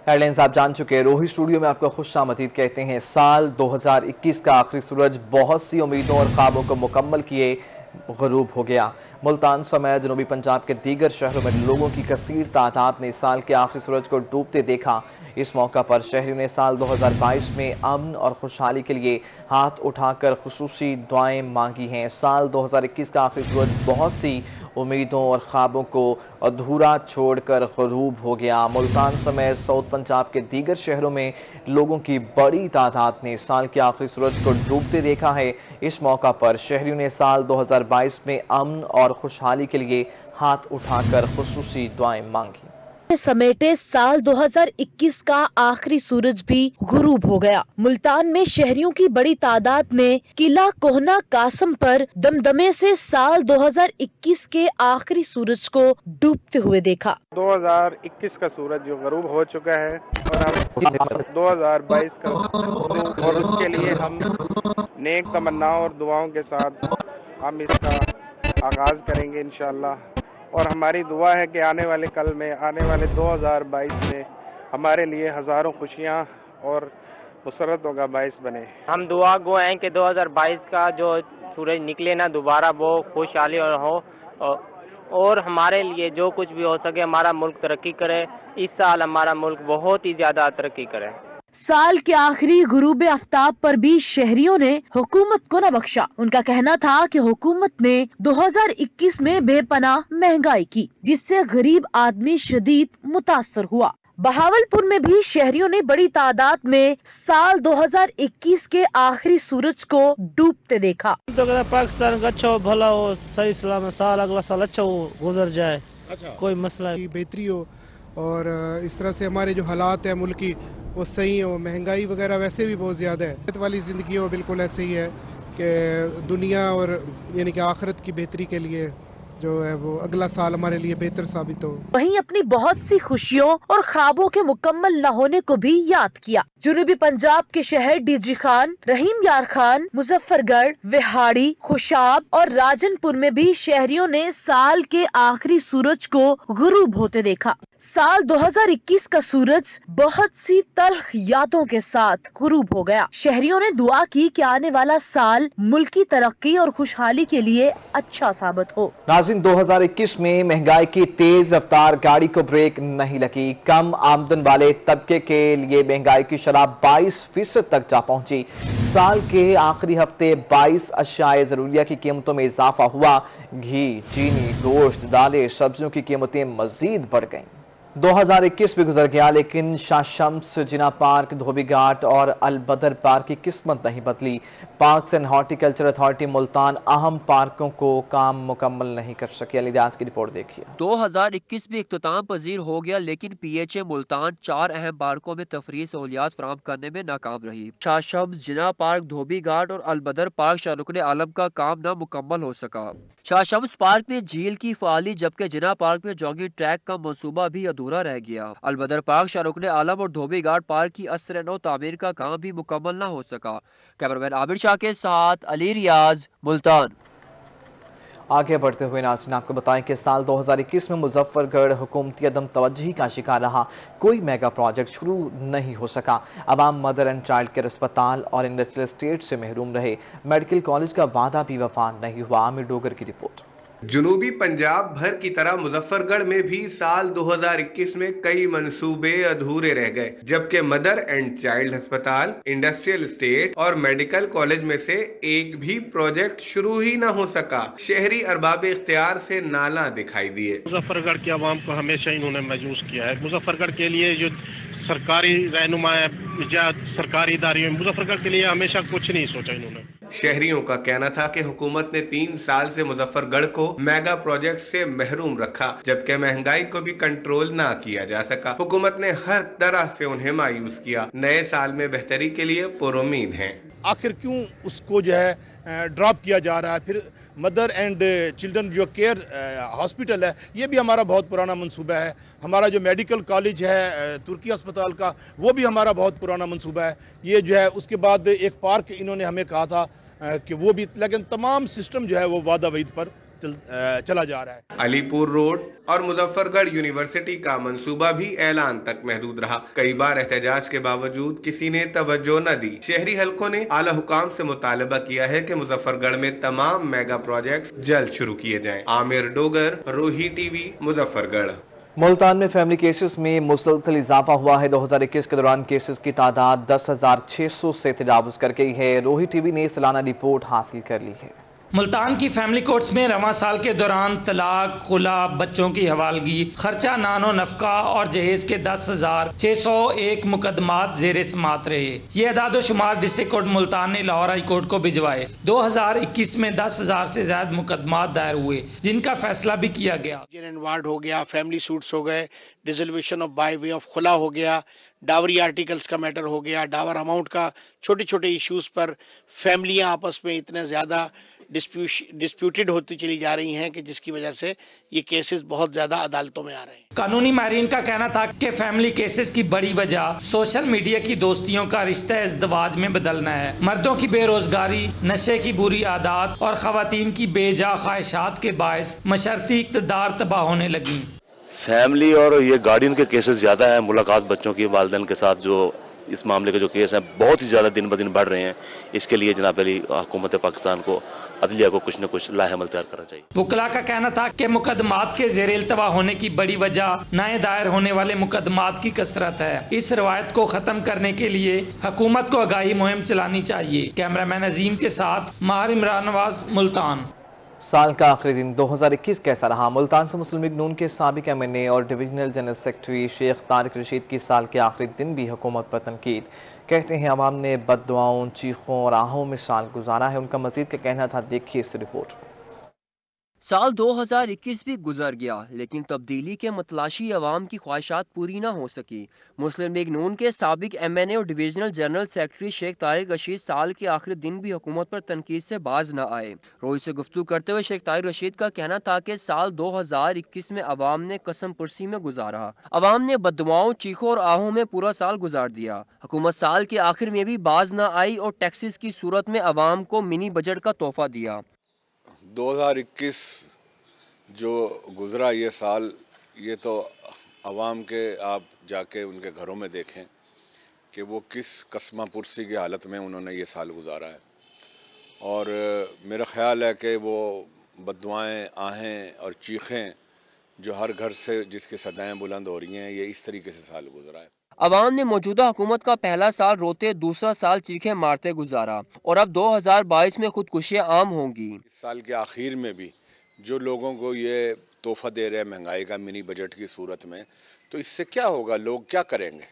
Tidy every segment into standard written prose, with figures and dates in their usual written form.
Head lines आप जान चुके हैं। रोही स्टूडियो में आपका खुशामदीद कहते हैं। साल 2021 का आखिरी सूरज बहुत सी उम्मीदों और ख्वाबों को मुकम्मल किए ग़ुरूब हो गया। मुल्तान समेत जनूबी पंजाब के दीगर शहरों में लोगों की कसीर तादाद ने इस साल के आखिरी सूरज को डूबते देखा। इस मौका पर शहरियों ने साल 2022 में अमन और खुशहाली के लिए हाथ उठाकर खुसूसी दुआएं मांगी हैं। साल 2021 का आखिरी सूरज बहुत सी उम्मीदों और ख्वाबों को अधूरा छोड़कर ग़ुरूब हो गया। मुल्तान समेत साउथ पंजाब के दीगर शहरों में लोगों की बड़ी तादाद ने साल के आखिरी सूरज को डूबते देखा है। इस मौका पर शहरियों ने साल 2022 में अमन और खुशहाली के लिए हाथ उठाकर खुसूसी दुआएं मांगी। समेटे साल 2021 का आखिरी सूरज भी गुरूब हो गया। मुल्तान में शहरियों की बड़ी तादाद ने किला कोहना कासम पर दमदमे से साल 2021 के आखिरी सूरज को डूबते हुए देखा। 2021 का सूरज जो गुरूब हो चुका है और हम 2022 का गुरूब, और उसके लिए हम नेक तमन्नाओं और दुआओं के साथ हम इसका आगाज करेंगे इंशाअल्लाह। और हमारी दुआ है कि आने वाले कल में, आने वाले 2022 में हमारे लिए हज़ारों खुशियाँ और मुसरतों का बाइस बने। हम दुआ गो हैं कि 2022 का जो सूरज निकले ना दोबारा वो खुशहाली और हो, और हमारे लिए जो कुछ भी हो सके हमारा मुल्क तरक्की करे। इस साल हमारा मुल्क बहुत ही ज़्यादा तरक्की करे। साल के आखिरी गुरूब आफ्ताब पर भी शहरियों ने हुकूमत को न बख्शा। उनका कहना था कि हुकूमत ने 2021 में बेपनाह महंगाई की, जिससे गरीब आदमी शदीद मुतासर हुआ। बहावलपुर में भी शहरियों ने बड़ी तादाद में साल 2021 के आखिरी सूरज को डूबते देखा। तो पाकिस्तान का अच्छा हो, भला हो, सही सलामत साल अगला साल अच्छा हो, गुजर जाए। अच्छा, कोई मसला बेहतरी हो और इस तरह से हमारे जो हालात है मुल्क की वो सही हो। महंगाई वगैरह वैसे भी बहुत ज़्यादा है वाली ज़िंदगी हो, बिल्कुल ऐसे ही है कि दुनिया और यानी कि आखिरत की बेहतरी के लिए जो है वो अगला साल हमारे लिए बेहतर साबित हो। वहीं अपनी बहुत सी खुशियों और ख्वाबों के मुकम्मल न होने को भी याद किया। जनूबी पंजाब के शहर डीजी खान, रहीम यार खान, मुजफ्फरगढ़, विहाड़ी, खुशाब और राजनपुर में भी शहरियों ने साल के आखिरी सूरज को गुरूब होते देखा। साल 2021 का सूरज बहुत सी तल्ख यादों के साथ गुरूब हो गया। शहरियों ने दुआ की कि आने वाला साल मुल्क की तरक्की और खुशहाली के लिए अच्छा साबित हो। नाज़रीन, 2021 में महंगाई की तेज रफ्तार गाड़ी को ब्रेक नहीं लगी। कम आमदन वाले तबके के लिए महंगाई की शरह 22% तक जा पहुंची। साल के आखिरी हफ्ते 22 अशियाए ज़रूरिया की कीमतों में इजाफा हुआ। घी, चीनी, गोश्त, दालें, सब्जियों की कीमतें मजीद बढ़ गईं। 2021 भी गुजर गया, लेकिन शाह शम्स, जिना पार्क, धोबी घाट और अलबदर पार्क की किस्मत नहीं बदली। Parks and horticulture authority Multan अहम पार्कों को काम मुकम्मल नहीं कर सकी। अली रियाज की रिपोर्ट देखिए। 2021 भी इख्तिताम पजीर हो गया, लेकिन PHA मुल्तान 4 अहम पार्कों में तफरीह सहूलियात फराहम करने में नाकाम रही। शाह शम्स, जिना पार्क, धोबी घाट और अलबदर पार्क शाहरुखने आलम का काम न मुकम्मल हो सका। शाह शम्स पार्क में झील की फाली, जबकि जिना पार्क में जॉगिंग ट्रैक का मंसूबा भी अधूरा रह गया। अलबदर पार्क, शाहरुखने आलम और धोबी घाट पार्क की असर नौ तामीर का काम भी मुकम्मल न हो सका। कैमरामैन आबिर शाह के साथ अली रियाज, मुल्तान। आगे बढ़ते हुए नाज़रीन आपको बताएं कि साल 2021 में मुजफ्फरगढ़ हुकूमती अदम तवज्जुही का शिकार रहा। कोई मेगा प्रोजेक्ट शुरू नहीं हो सका। अवाम मदर एंड चाइल्ड केयर अस्पताल और इंडस्ट्रियल स्टेट से महरूम रहे। मेडिकल कॉलेज का वादा भी वफा नहीं हुआ। आमिर डोगर की रिपोर्ट। जनूबी पंजाब भर की तरह मुजफ्फरगढ़ में भी साल 2021 में कई मंसूबे अधूरे रह गए, जबकि मदर एंड चाइल्ड अस्पताल, इंडस्ट्रियल स्टेट और मेडिकल कॉलेज में से एक भी प्रोजेक्ट शुरू ही न हो सका। शहरी अरबाब इख्तियार से नाला दिखाई दिए। मुजफ्फरगढ़ की आवाम को हमेशा इन्होंने मायूस किया है। मुजफ्फरगढ़ के लिए जो सरकारी रहनुमा है या सरकारी इदारे, मुजफ्फरगढ़ के लिए हमेशा कुछ नहीं सोचा इन्होंने। शहरियों का कहना था कि हुकूमत ने 3 साल से मुजफ्फरगढ़ को मेगा प्रोजेक्ट से महरूम रखा, जबकि महंगाई को भी कंट्रोल ना किया जा सका। हुकूमत ने हर तरह से उन्हें मायूस किया। नए साल में बेहतरी के लिए पुरुम्मीद हैं। आखिर क्यों उसको जो है ड्रॉप किया जा रहा है। फिर मदर एंड चिल्ड्रन जो केयर हॉस्पिटल है, ये भी हमारा बहुत पुराना मंसूबा है। हमारा जो मेडिकल कॉलेज है तुर्की अस्पताल का, वो भी हमारा बहुत पुराना मंसूबा है। ये जो है उसके बाद एक पार्क इन्होंने हमें कहा था कि वो भी, लेकिन तमाम सिस्टम जो है वो वादा वईद पर चला जा रहा है। अलीपुर रोड और मुजफ्फरगढ़ यूनिवर्सिटी का मंसूबा भी ऐलान तक महदूद रहा। कई बार एहतजाज के बावजूद किसी ने तवज्जो न दी। शहरी हलकों ने आला हुकाम से मुतालबा किया है कि मुजफ्फरगढ़ में तमाम मेगा प्रोजेक्ट्स जल्द शुरू किए जाएं। आमिर डोगर, रोही टीवी, मुजफ्फरगढ़। मुल्तान में फैमिली केसेस में मुसलसल इजाफा हुआ है। 2021 के दौरान केसेस की तादाद 10,600 से तजावुज कर गई है। रोही टीवी ने सालाना रिपोर्ट हासिल कर ली है। मुल्तान की फैमिली कोर्ट्स में रवां साल के दौरान तलाक, खुला, बच्चों की हवालगी, खर्चा नानो नफका और जहेज के 10,601 मुकदमात जेर समात रहे। ये अदाद शुमार डिस्ट्रिक्ट कोर्ट मुल्तान ने लाहौर हाई कोर्ट को भिजवाए। 2021 में 10,000 से ज्यादा मुकदमात दायर हुए, जिनका फैसला भी किया गया। वार्ड हो गया, फैमिली सूट्स हो गए, dissolution of by way of खुला हो गया, डावरी आर्टिकल्स का मैटर हो गया, डावर अमाउंट का, छोटे छोटे इश्यूज पर फैमिलियां आपस में इतने ज्यादा डिस्प्यूटेड होती चली जा रही हैं कि जिसकी वजह से ये केसेस बहुत ज्यादा अदालतों में आ रहे हैं। कानूनी माहिरीन का कहना था कि फैमिली केसेस की बड़ी वजह सोशल मीडिया की दोस्तियों का रिश्ता इज़्दवाज में बदलना है। मर्दों की बेरोजगारी, नशे की बुरी आदत और खवातीन की बेजा ख्वाहिशात के बायस मशरती इक़्तिदार तबाह होने लगी। फैमिली और ये गार्डियन के केसेस ज़्यादा हैं। मुलाकात बच्चों की वालिदैन के साथ जो इस मामले के जो केस हैं बहुत ही ज़्यादा दिन ब दिन बढ़ रहे हैं। इसके लिए जनाब अली हुकूमत पाकिस्तान को, अदलिया को कुछ न कुछ लाहेअमल तैयार करना चाहिए। वकला का कहना था कि मुकदमात के ज़ेर इल्तवा होने की बड़ी वजह नए दायर होने वाले मुकदमात की कसरत है। इस रवायत को ख़त्म करने के लिए हुकूमत को आगाही मुहिम चलानी चाहिए। कैमरामैन अजीम के साथ माहिर इमरान नवाज, मुल्तान। साल का आखिरी दिन 2021 कैसा रहा? मुल्तान से मुस्लिम लीग नून के साबिक एमएनए और divisional general secretary Sheikh Tariq Rashid की साल के आखिरी दिन भी हुकूमत पर तनकीद। कहते हैं अवाम ने बददुआओं, चीखों और आहों में साल गुजारा है। उनका मजीद का कहना था, देखिए इस रिपोर्ट। साल 2021 भी गुजर गया, लेकिन तब्दीली के मतलाशी अवाम की ख्वाहिशात पूरी ना हो सकी। मुस्लिम लीग नून के साबिक एमएनए और divisional general secretary Sheikh Tariq Rashid साल के आखिरी दिन भी हुकूमत पर तनकीद से बाज न आए। रोई से गुफ्तगू करते हुए शेख तारिक रशीद का कहना था कि साल 2021 में अवाम ने कसम पुरसी में गुजारा। अवाम ने बददुआओं, चीखों और आहों में पूरा साल गुजार दिया। हुकूमत साल के आखिर में भी बाज न आई और टैक्सेस की सूरत में अवाम को मिनी बजट का तोहफा दिया। 2021 जो गुजरा ये साल, ये तो अवाम के आप जाके उनके घरों में देखें कि वो किस कसमा पुरसी की हालत में उन्होंने ये साल गुजारा है। और मेरा ख्याल है कि वो बददुआएं, आहें और चीखें जो हर घर से जिसकी सदाएं बुलंद हो रही हैं, ये इस तरीके से साल गुजरा है। अवाम ने मौजूदा हुकूमत का पहला साल रोते, दूसरा साल चीखे मारते गुजारा और अब 2022 में खुदकुशियां आम होंगी। इस साल के आखिर में भी जो लोगों को ये तोहफा दे रहे हैं महंगाई का मिनी बजट की सूरत में, तो इससे क्या होगा? लोग क्या करेंगे?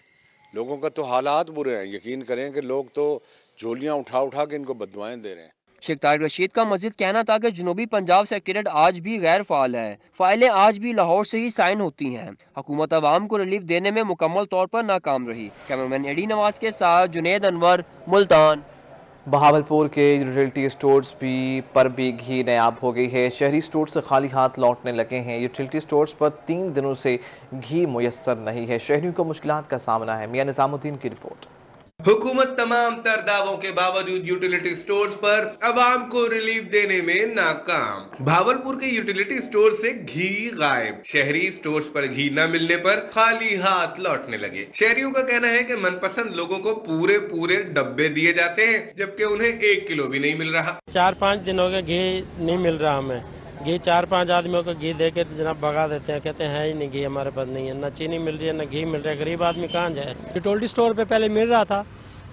लोगों का तो हालात बुरे हैं। यकीन करें कि लोग तो झोलियां उठा उठा के इनको बददुआएं दे रहे हैं। शेख तारिक रशीद का मजीद कहना था कि जनूबी पंजाब सेक्रेटेरिएट आज भी गैर फाल है। फाइलें आज भी लाहौर से ही साइन होती हैं। हुकूमत अवाम को रिलीफ देने में मुकम्मल तौर पर नाकाम रही। कैमरामैन एडी नवाज के साथ जुनेद अनवर, मुल्तान। बहावलपुर के यूटिलिटी स्टोर्स पर भी घी नायाब हो गई है। शहरी स्टोर से खाली हाथ लौटने लगे हैं। यूटिलिटी स्टोर्स पर 3 दिनों से घी मुयस्सर नहीं है। शहरियों को मुश्किलात का सामना है। मियां निजामुद्दीन की रिपोर्ट। हुकूमत तमाम तर दावों के बावजूद यूटिलिटी स्टोर्स पर अवाम को रिलीफ देने में नाकाम। भावलपुर के यूटिलिटी स्टोर से घी गायब। शहरी स्टोर्स पर घी न मिलने पर खाली हाथ लौटने लगे। शहरियों का कहना है कि मनपसंद लोगों को पूरे डब्बे दिए जाते हैं, जबकि उन्हें 1 किलो भी नहीं मिल रहा। 4-5 दिनों का घी नहीं मिल रहा हमें। घी 4-5 आदमियों को घी दे के जनाब भगा देते हैं, कहते हैं ही नहीं घी हमारे पास नहीं है, न चीनी मिल रही है न घी मिल रहा है। गरीब आदमी कहाँ जाए? यूटिलिटी स्टोर पे पहले मिल रहा था,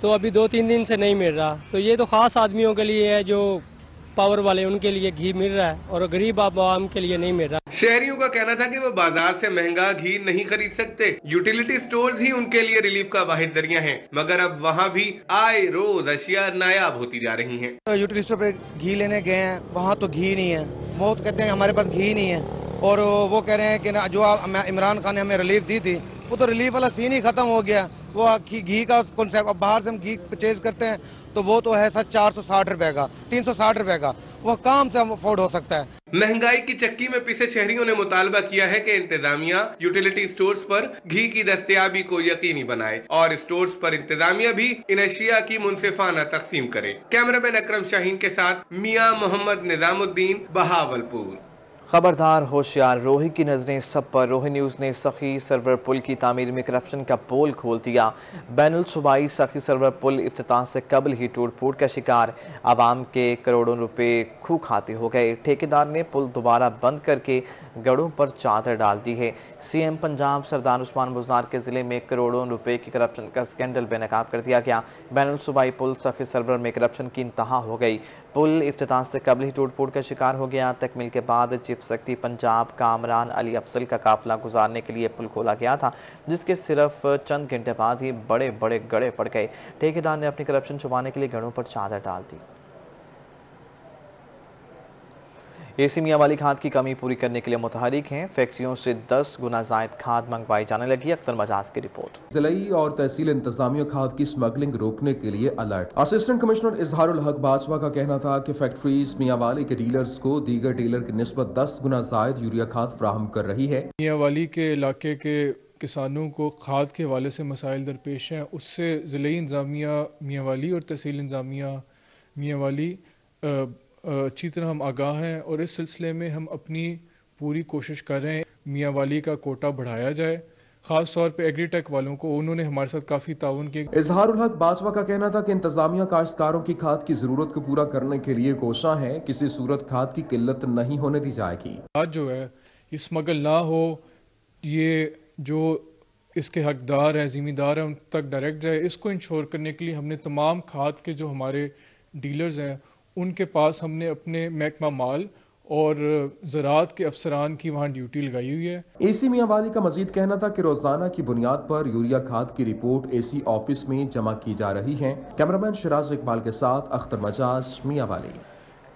तो अभी 2-3 दिन से नहीं मिल रहा। तो ये तो खास आदमियों के लिए है, जो पावर वाले, उनके लिए घी मिल रहा है और गरीब आवाम के लिए नहीं मिल रहा। शहरियों का कहना था कि वो बाजार से महंगा घी नहीं खरीद सकते। यूटिलिटी स्टोर्स ही उनके लिए रिलीफ का वाहिद जरिया है, मगर अब वहाँ भी आए रोज अशिया नायाब होती जा रही हैं। यूटिलिटी स्टोर पे घी लेने गए हैं, वहाँ तो घी नहीं है। बहुत कहते हैं हमारे पास घी नहीं है, और वो कह रहे हैं कि जो इमरान खान ने हमें रिलीफ दी थी, वो तो रिलीफ वाला सीन ही खत्म हो गया। वो घी का कॉन्सेप्ट, अब बाहर से हम घी परचेज करते हैं तो वो तो है 460 रुपए का, 360 रुपए का, वो काम से अफोर्ड हो सकता है। महंगाई की चक्की में पिसे शहरियों ने मुतालबा किया है कि इंतजामिया यूटिलिटी स्टोर्स पर घी की दस्तयाबी को यकीनी बनाए और स्टोर्स पर इंतजामिया भी इन अशिया की मुनसिफाना तकसीम करे। कैमरामैन अकरम शाहीन के साथ मियां मोहम्मद निजामुद्दीन, बहावलपुर। खबरदार होशियार, रोही की नजरें सब पर। रोही न्यूज ने सखी सरवर पुल की तामीर में करप्शन का पोल खोल दिया। बैनुल सूबाई सखी सरवर पुल इफ्तिताह से कबल ही टूट फूट का शिकार, आवाम के करोड़ों रुपए खू खाते हो गए। ठेकेदार ने पुल दोबारा बंद करके गड़ों पर चादर डाल दी है। सीएम पंजाब सरदार उस्मान बुज़दार के जिले में करोड़ों रुपए की करप्शन का स्कैंडल बेनकाब कर दिया गया। बैनुल सूबाई पुल सखी सरवर में करप्शन की इंतहा हो गई। पुल इफ्तिताह से कबल ही टूट फूट का शिकार हो गया। तकमील के बाद चीफ सेक्रेटरी पंजाब कामरान अली अफजल का काफिला गुजारने के लिए पुल खोला गया था, जिसके सिर्फ चंद घंटे बाद ही बड़े बड़े गड़े पड़ गए। ठेकेदार ने अपनी करप्शन छुपाने के लिए गड़ों पर चादर डाल दी। एसी मियांवाली खाद की कमी पूरी करने के लिए मुतहरिक हैं। फैक्ट्रियों से 10 गुना जायद खाद मंगवाई जाने लगी। अख्तर मजाज की रिपोर्ट। जिलाई और तहसील इंतजामिया खाद की स्मगलिंग रोकने के लिए अलर्ट। असिस्टेंट कमिश्नर इजहारुल हक बाजवा का कहना था कि फैक्ट्रीज मियांवाली के डीलर्स को दीगर डीलर की निस्बत 10 गुना जायद यूरिया खाद फराहम कर रही है। मियांवाली के इलाके के किसानों को खाद के हवाले से मसाइल दरपेश हैं, उससे जिलाई इंतजामिया मियांवाली और तहसील इंतजामिया मियांवाली अच्छी तरह हम आगाह हैं और इस सिलसिले में हम अपनी पूरी कोशिश कर रहे हैं मियांवाली का कोटा बढ़ाया जाए। खास तौर पे एग्रीटेक वालों को, उन्होंने हमारे साथ काफी ताउन किया। इजहारुल हक बाजवा का कहना था कि इंतजामिया काश्तकारों की खाद की जरूरत को पूरा करने के लिए कोशा है, किसी सूरत खाद की किल्लत नहीं होने दी जाएगी। आज जो है ये स्मगल ना हो, ये जो इसके हकदार हैं, जिम्मेदार हैं, उन तक डायरेक्ट जाए। इसको इंश्योर करने के लिए हमने तमाम खाद के जो हमारे डीलर्स हैं उनके पास हमने अपने महकमा माल और ज़राअत के अफसरान की वहाँ ड्यूटी लगाई हुई है। एसी मियांवाली का मजीद कहना था कि रोजाना की बुनियाद पर यूरिया खाद की रिपोर्ट एसी ऑफिस में जमा की जा रही है। कैमरामैन शिराज इकबाल के साथ अख्तर मजाज, मियांवाली।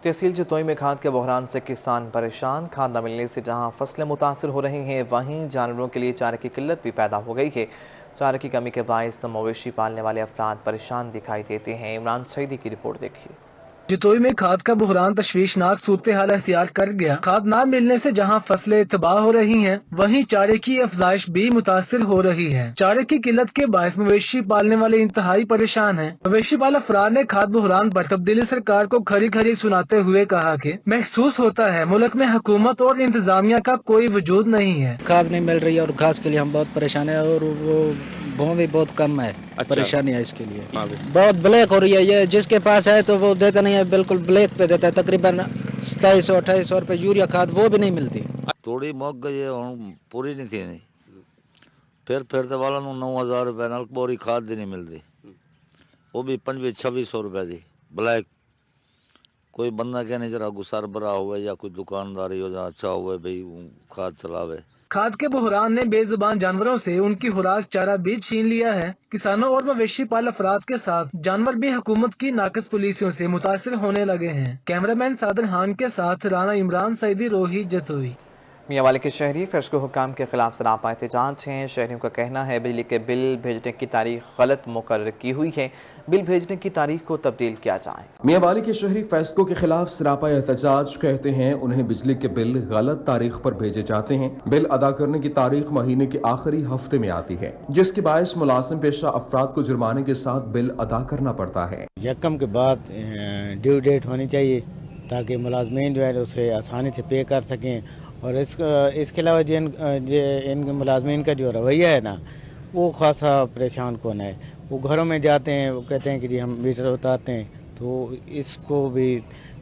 तहसील जतोई में खाद के बहरान से किसान परेशान। खाद न मिलने से जहां फसलें मुतासर हो रही हैं, वहीं जानवरों के लिए चारे की किल्लत भी पैदा हो गई है। चारे की कमी के बायस मवेशी पालने वाले अफराद परेशान दिखाई देते हैं। इमरान सईदी की रिपोर्ट देखिए। जतोई में खाद का बहरान तशवीशनाक सूरत हाल अख्तियार कर गया। खाद न मिलने से जहां फसलें तबाह हो रही हैं, वहीं चारे की अफजाइश भी मुतासिर हो रही है। चारे की किल्लत के बायस मवेशी पालने वाले इंतहाई परेशान हैं। मवेशी पाल अफराद ने खाद बहरान पर तब्दीली सरकार को खरी खरी सुनाते हुए कहा कि महसूस होता है मुल्क में हुकूमत और इंतजामिया का कोई वजूद नहीं है। खाद नहीं मिल रही है और घास के लिए हम बहुत परेशान है और वो भूमि भी बहुत कम है। परेशानी है इसके लिए, बहुत ब्लैक हो रही है। ये जिसके पास है तो वो देता नहीं है, बिल्कुल ब्लैक पे देता है। तकरीबन 2700-2800 रुपए यूरिया खाद वो भी नहीं मिलती। थोड़ी मुक गई है, पूरी नहीं थी। नहीं फिर तो वालों 9000 रुपए नाल बोरी खाद भी नहीं मिलती, वो भी 2500-2600 रुपए दी ब्लैक। कोई बंदा क्या नहीं, जरा गुस्सा भरा हुआ या कोई दुकानदारी हो जा अच्छा हुआ भाई खाद चलावे। खाद के बहरान ने बेजुबान जानवरों से उनकी खुराक चारा भी छीन लिया है। किसानों और मवेशी पाल अफराद के साथ जानवर भी हुकूमत की नाकस पॉलिसियों से मुतासिर होने लगे हैं। कैमरामैन सादर खान के साथ राना इमरान सईदी, रोही, जतोई। मियांवाली के शहरी फर्श को हुकाम के खिलाफ सरापा एहतजाज हैं। शहरियों का कहना है बिजली के बिल भेजने की तारीख गलत मुकर्रर की हुई है, बिल भेजने की तारीख को तब्दील किया जाए। मियांवाली के शहरी फैसलों के खिलाफ सरापा एहतजाज कहते हैं उन्हें बिजली के बिल गलत तारीख पर भेजे जाते हैं। बिल अदा करने की तारीख महीने के आखिरी हफ्ते में आती है, जिसके बायस मुलाजिम पेशा अफराद को जुर्माने के साथ बिल अदा करना पड़ता है। यकम के बाद ड्यू डेट होनी चाहिए ताकि मुलाजमीन जो है उसे आसानी से पे कर सकें। और इसके अलावा इन मुलाजमीन का जो रवैया है ना, वो खासा परेशान कौन है। वो घरों में जाते हैं, वो कहते हैं कि जी हम मीटर उतारते हैं, तो इसको भी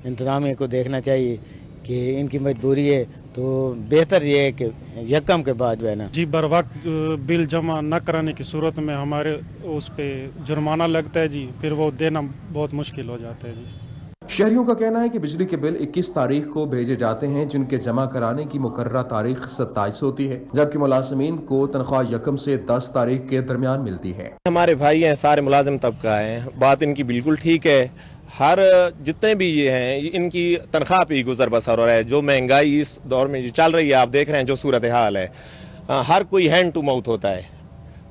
इंतजामिया को देखना चाहिए कि इनकी मजबूरी है। तो बेहतर ये है कि यकम के बाद जो है ना जी बर वक्त बिल जमा न कराने की सूरत में हमारे उस पे जुर्माना लगता है जी, फिर वो देना बहुत मुश्किल हो जाता है जी। शहरियों का कहना है कि बिजली के बिल 21 तारीख को भेजे जाते हैं, जिनके जमा कराने की मुकर्ररा तारीख 27 होती है, जबकि मुलाजिमीन को तनख्वाह यकम से 10 तारीख के दरमियान मिलती है। हमारे भाई हैं, सारे मुलाजिम तबका है, बात इनकी बिल्कुल ठीक है। हर जितने भी ये हैं इनकी तनख्वाह पे ही गुजर बसर हो रहा है। जो महंगाई इस दौर में चल रही है, आप देख रहे हैं जो सूरत हाल है, हर कोई हैंड टू माउथ होता है।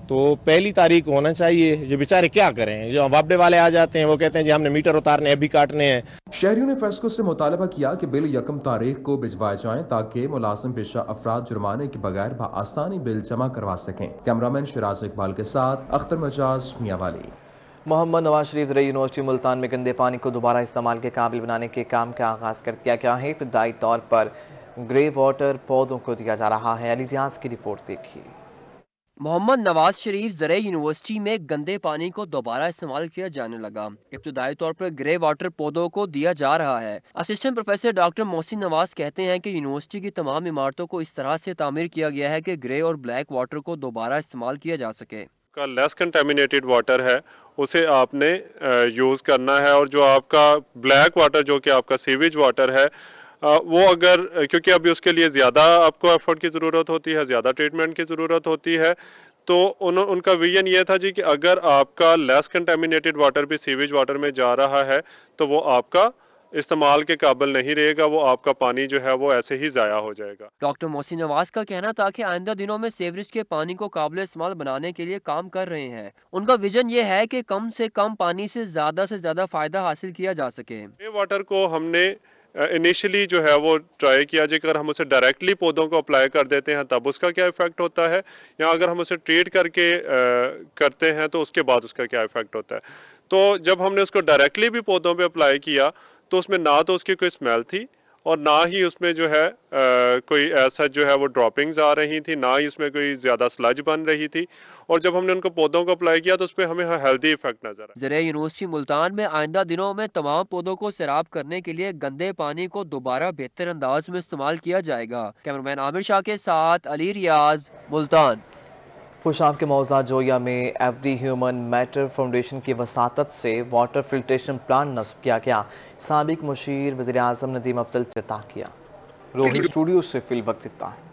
तो पहली तारीख को होना चाहिए। ये बेचारे क्या करें, जो वापडे वाले आ जाते हैं वो कहते हैं जी हमने मीटर उतारने अभी काटने हैं। शहरियों ने फैसलों से मुतालबा किया कि बिल यकम तारीख को भिजवाए जाएं ताकि मुलाजिम पेशा अफराद जुर्माने के बगैर बआसानी बिल जमा करवा सकें। कैमरामैन शिराज इकबाल के साथ अख्तर मजाज, मियांवाली। मोहम्मद नवाज शरीफ ज़रिए यूनिवर्सिटी मुल्तान में गंदे पानी को दोबारा इस्तेमाल के काबिल बनाने के काम का आगाज कर दिया गया है। इब्तदाई तौर पर ग्रे वाटर पौधों को दिया जा रहा है। अली रियाज की रिपोर्ट देखिए। मोहम्मद नवाज शरीफ ज़रे यूनिवर्सिटी में गंदे पानी को दोबारा इस्तेमाल किया जाने लगा। इब्तदाई तौर पर ग्रे वाटर पौधों को दिया जा रहा है। Assistant professor doctor Mohsin Nawaz कहते हैं कि यूनिवर्सिटी की तमाम इमारतों को इस तरह से तामीर किया गया है कि ग्रे और ब्लैक वाटर को दोबारा इस्तेमाल किया जा सके। का लेस कंटेमिनेटेड वाटर है उसे आपने यूज़ करना है, और जो आपका ब्लैक वाटर जो कि आपका सीवेज वाटर है वो अगर, क्योंकि अभी उसके लिए ज़्यादा आपको एफर्ट की ज़रूरत होती है, ज़्यादा ट्रीटमेंट की ज़रूरत होती है, तो उनका विजन ये था जी कि अगर आपका लेस कंटेमिनेटेड वाटर भी सीवेज वाटर में जा रहा है तो वो आपका इस्तेमाल के काबिल नहीं रहेगा, वो आपका पानी जो है वो ऐसे ही ज़ाया हो जाएगा। डॉक्टर मोहसिन नवाज का कहना था कि आइंदा दिनों में सीवरेज के पानी को काबिल इस्तेमाल बनाने के लिए काम कर रहे हैं। उनका विजन ये है कि कम से कम पानी से ज़्यादा फ़ायदा हासिल किया जा सके। ये वाटर को हमने इनिशियली जो है वो ट्राई किया जी, अगर हम उसे डायरेक्टली पौधों को अप्लाई कर देते हैं तब उसका क्या इफेक्ट होता है, या अगर हम उसे ट्रीट करके करते हैं तो उसके बाद उसका क्या इफेक्ट होता है। तो जब हमने उसको डायरेक्टली भी पौधों पे अप्लाई किया तो उसमें ना तो उसकी कोई स्मेल थी और ना ही उसमें जो है कोई ऐसा जो है वो ड्रॉपिंग्स आ रही थी, ना ही उसमें कोई ज़्यादा स्लज बन रही थी, और जब हमने उनको पौधों को अप्लाई किया तो उस पर हमें हेल्दी इफेक्ट नजर आया। ज़रे यूनिवर्सिटी मुल्तान में आइंदा दिनों में तमाम पौधों को सैराब करने के लिए गंदे पानी को दोबारा बेहतर अंदाज में इस्तेमाल किया जाएगा। कैमरामैन आमिर शाह के साथ अली रियाज, मुल्तान। खुशाम के मौजा जोया में एवरी ह्यूमन मैटर फाउंडेशन की वसातत से वाटर फिल्ट्रेशन प्लांट नस्ब किया गया। साबिक मुशीर वज़ीर आज़म नदीम अब्दुल चिता किया। रोहित स्टूडियो से फिल वक्त इतना है।